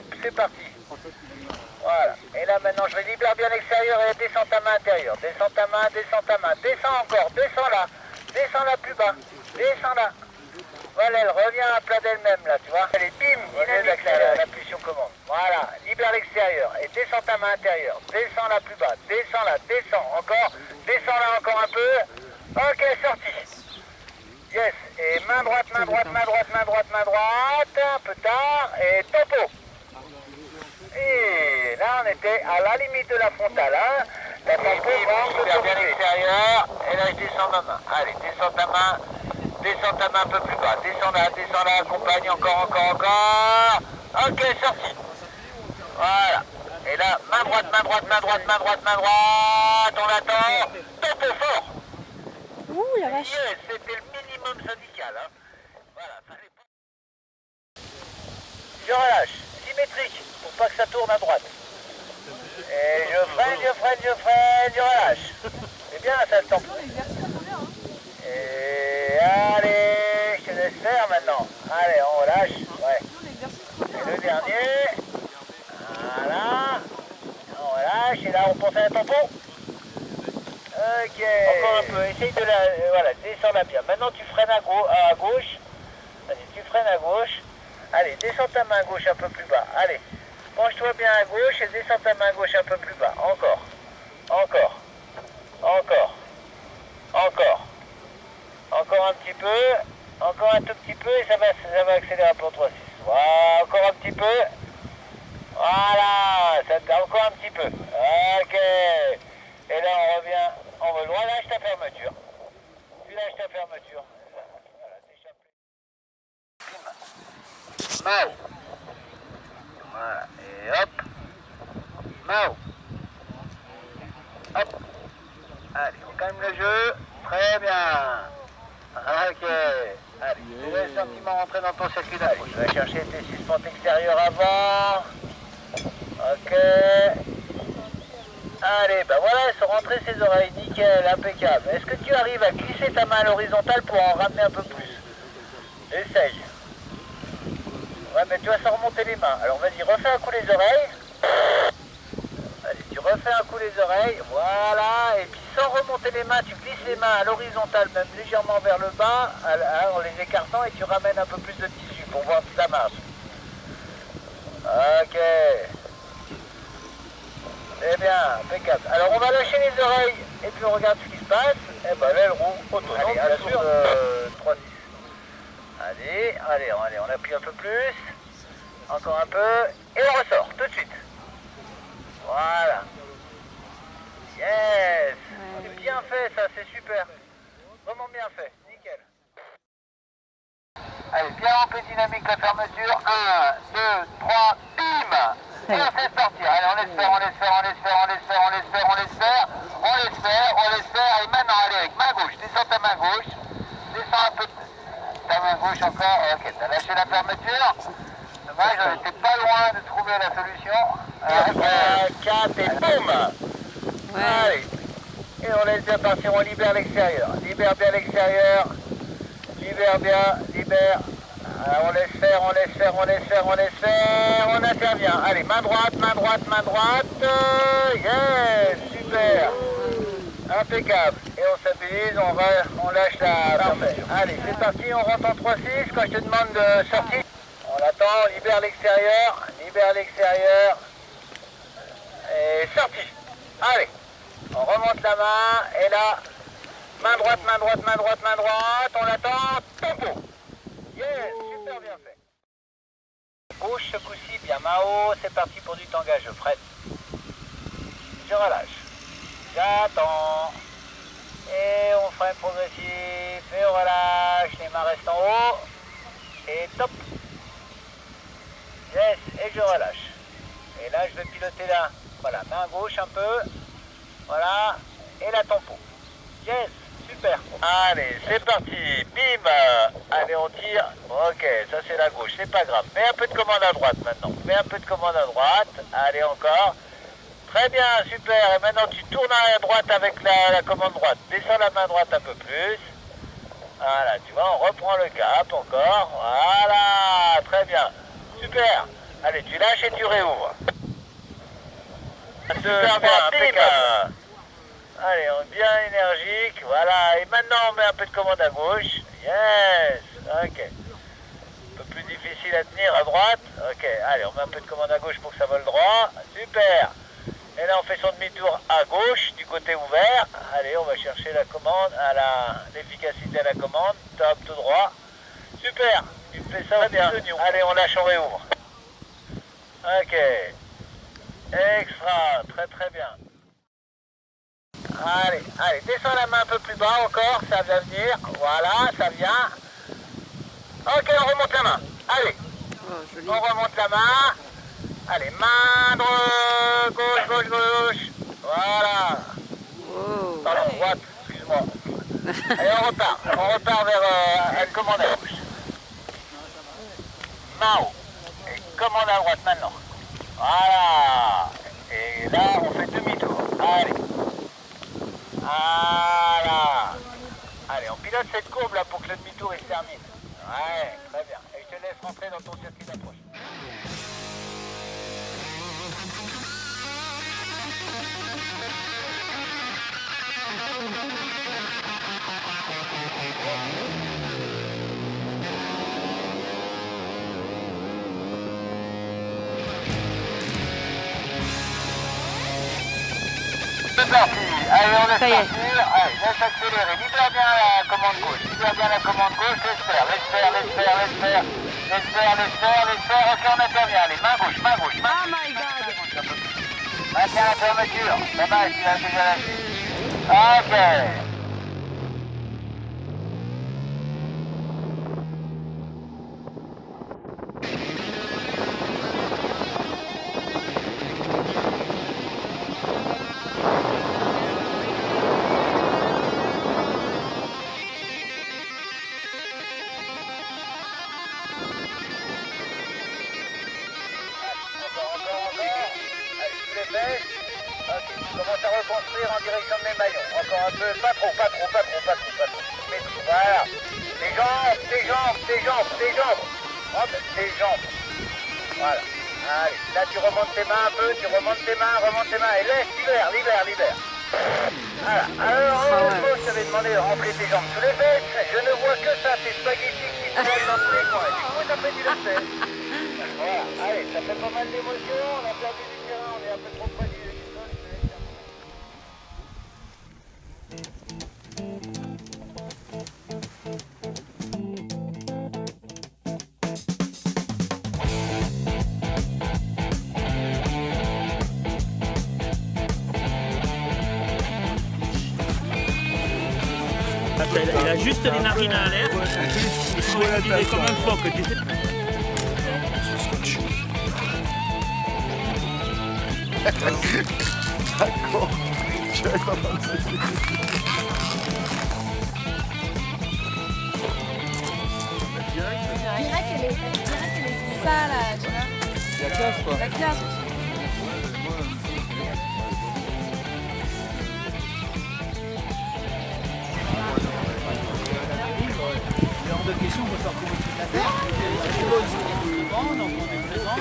hop, c'est parti. Voilà. Et là maintenant je libère bien l'extérieur et descends ta main intérieure. Descends ta main, descends ta main. Descends encore, descends là. Descends là plus bas. Descends là. Voilà, elle revient à plat d'elle-même là, tu vois. Allez, bim, dynamique la pulsion commande. Voilà, libère l'extérieur et descends ta main intérieure. Descends là plus bas. Descends là, descends encore. Descends là encore un peu. Ok, sorti. Yes, et main droite, main droite, main droite, main droite, main droite. Un peu tard et topo. Et là, on était à la limite de la frontale. Hein. La tempo, libère bien l'extérieur. Et là, je descends ma main. Allez, descends ta main. Descends ta main un peu plus bas. Descends là, accompagne encore. Ok, sorti. Voilà. Et là, main droite, main droite, main droite, main droite, main droite. On attend. Topo fort. Ouh, la vache. Yes, c'était le minimum syndical. Hein. Voilà, fallait pas. Je relâche. Symétrique, pour pas que ça tourne à droite. Et je relâche. C'est bien, ça le tempo. Et allez, je te laisse faire maintenant. Allez, on relâche. Ouais. Et le dernier. Voilà. On relâche. Et là, on pense à la tempo. Ok. Encore un peu. Essaye de la. Voilà, descends-la bien. Maintenant, tu freines à gauche. Vas-y, tu freines à gauche. Allez, descends ta main gauche un peu plus bas. Allez. Penche-toi bien à gauche et descends ta main gauche un peu plus bas. Encore. Encore un petit peu. Encore un tout petit peu et ça va accélérer pour 3-6. Voilà, encore un petit peu. Voilà, encore un petit peu. Ok. Et là on revient en vol droit. Lâche ta fermeture. Tu lâches ta fermeture. Voilà, t'échappes. Mao. Voilà, et hop. Mao. Hop. Allez, on calme le jeu. Très bien. Ok. Allez, tu laisses gentiment rentrer dans ton circuit d'aller. Tu vas chercher tes suspentes extérieures avant. Ok. Allez, ben voilà, elles sont rentrées ses oreilles. Nickel, impeccable. Est-ce que tu arrives à glisser ta main à l'horizontale pour en ramener un peu plus? Essaye. Ouais, mais tu vas sans remonter les mains. Alors vas-y, refais un coup les oreilles. Allez, tu refais un coup les oreilles. Voilà. Et puis sans remonter les mains, tu glisses les mains à l'horizontale, même légèrement vers le bas, en les écartant, et tu ramènes un peu plus de tissu pour voir si ça marche. Ok. C'est bien, impeccable. Alors on va lâcher les oreilles et puis on regarde ce qui se passe. Et ben là, elle roule autonome. Allez, bien sûr. 3-6. Allez, on appuie un peu plus. Encore un peu. Et on ressort, tout de suite. Voilà. Yes. C'est bien fait ça, c'est super. Vraiment bien fait, nickel. Allez, bien rampé dynamique la fermeture. 1, 2, 3, bim. Et on fait sortir. Allez, on laisse faire. Et maintenant, allez, avec main gauche. Descends ta main gauche. Descends un peu ta main gauche encore. Ok, t'as lâché la fermeture. Dommage, on était pas loin de trouver la solution. 4 et boum. Ouais. Allez. Et on laisse bien partir, on libère l'extérieur. Libère bien l'extérieur. Libère. On laisse faire. On intervient. Allez, main droite. Yes, super. Impeccable. Et on stabilise, on lâche la fermeture. Allez, c'est parti, on rentre en 3-6. Quand je te demande de sortir, on attend, libère l'extérieur. Et sorti. Allez, on remonte la main. Et là, main droite. On l'attend. Tempo. Yes, super bien fait. Gauche ce coup-ci, bien Mao. C'est parti pour du tangage. Je freine. Je relâche. J'attends. Et on freine progressif. Et on relâche. Les mains restent en haut. Et top. Yes. Et je relâche. Et là, je vais piloter là. Voilà, main gauche un peu. Voilà. Et la tempo. Yes. Super. Allez, c'est parti. Bim. Allez, on tire. Ok, ça c'est la gauche. C'est pas grave. Mets un peu de commande à droite maintenant. Allez, encore. Très bien, super. Et maintenant, tu tournes à droite avec la commande droite. Descends la main droite un peu plus. Voilà, tu vois, on reprend le cap encore. Voilà, très bien. Super. Allez, Allez, tu lâches et tu réouvres. Super bien, impeccable. Allez, on est bien énergique, voilà. Et maintenant, on met un peu de commande à gauche. Yes, ok. Un peu plus difficile à tenir à droite. Ok, allez, on met un peu de commande à gauche pour que ça vole droit. Super. Et là, on fait son demi-tour à gauche, du côté ouvert. Allez, on va chercher la commande, l'efficacité à la commande. Top, tout droit. Super. Tu fais ça bien. Allez, on lâche, on réouvre. Ok. Extra. Très, très bien. Allez, allez, descends la main un peu plus bas encore, ça va venir. Voilà, ça vient. Ok, on remonte la main. Allez, on remonte la main. Allez, main droite, gauche, gauche, gauche. Voilà. Wow. Pardon, droite, excuse-moi. Allez, on repart vers la commande à gauche. Main haut. Et commande à droite maintenant. Voilà. Et là, on fait demi-tour. Allez. Voilà. Allez, on pilote cette courbe là pour que le demi-tour il se termine. Ouais, très bien. Et je te laisse rentrer dans ton circuit d'approche. C'est parti. Allez, on laisse Ça y est. partir. Allez, laisse accélérer. Libère bien la commande gauche. Libère bien la commande gauche. Laisse faire, laisse faire, laisse faire, laisse faire. Laisse faire, laisse faire, laisse faire. Ok, on intervient. Allez, main gauche, main gauche, main Oh gauche. my god. Maintiens la fermeture. Dommage, il a déjà lâché. Ok. Encore. Allez, tu les baisses. Ok, tu commences à reconstruire en direction de mes maillons. Encore un peu, pas trop. Mais voilà. Tes jambes. Oh, ben, tes jambes. Voilà. Allez, là tu remontes tes mains un peu, remonte tes mains et laisse, libère. Voilà. Alors, je t'avais demandé de rentrer tes jambes sous les fesses. Je ne vois que ça, tes spaghettis qui se collent dans tous les coins. Du coup, ça fait du lacet. Voilà. Allez, ça fait pas mal d'émotions, on a perdu du terrain, on est un peu trop près du sol. Il a juste les narines à l'air. Il est comme un phoque. Tu sais. D'accord. J'avais pas pensé. Ça là, tu vois. La classe quoi. La classe. Hors de question, on peut faire comment tu la fais. Les beaux, ils sont devant, donc on est présent.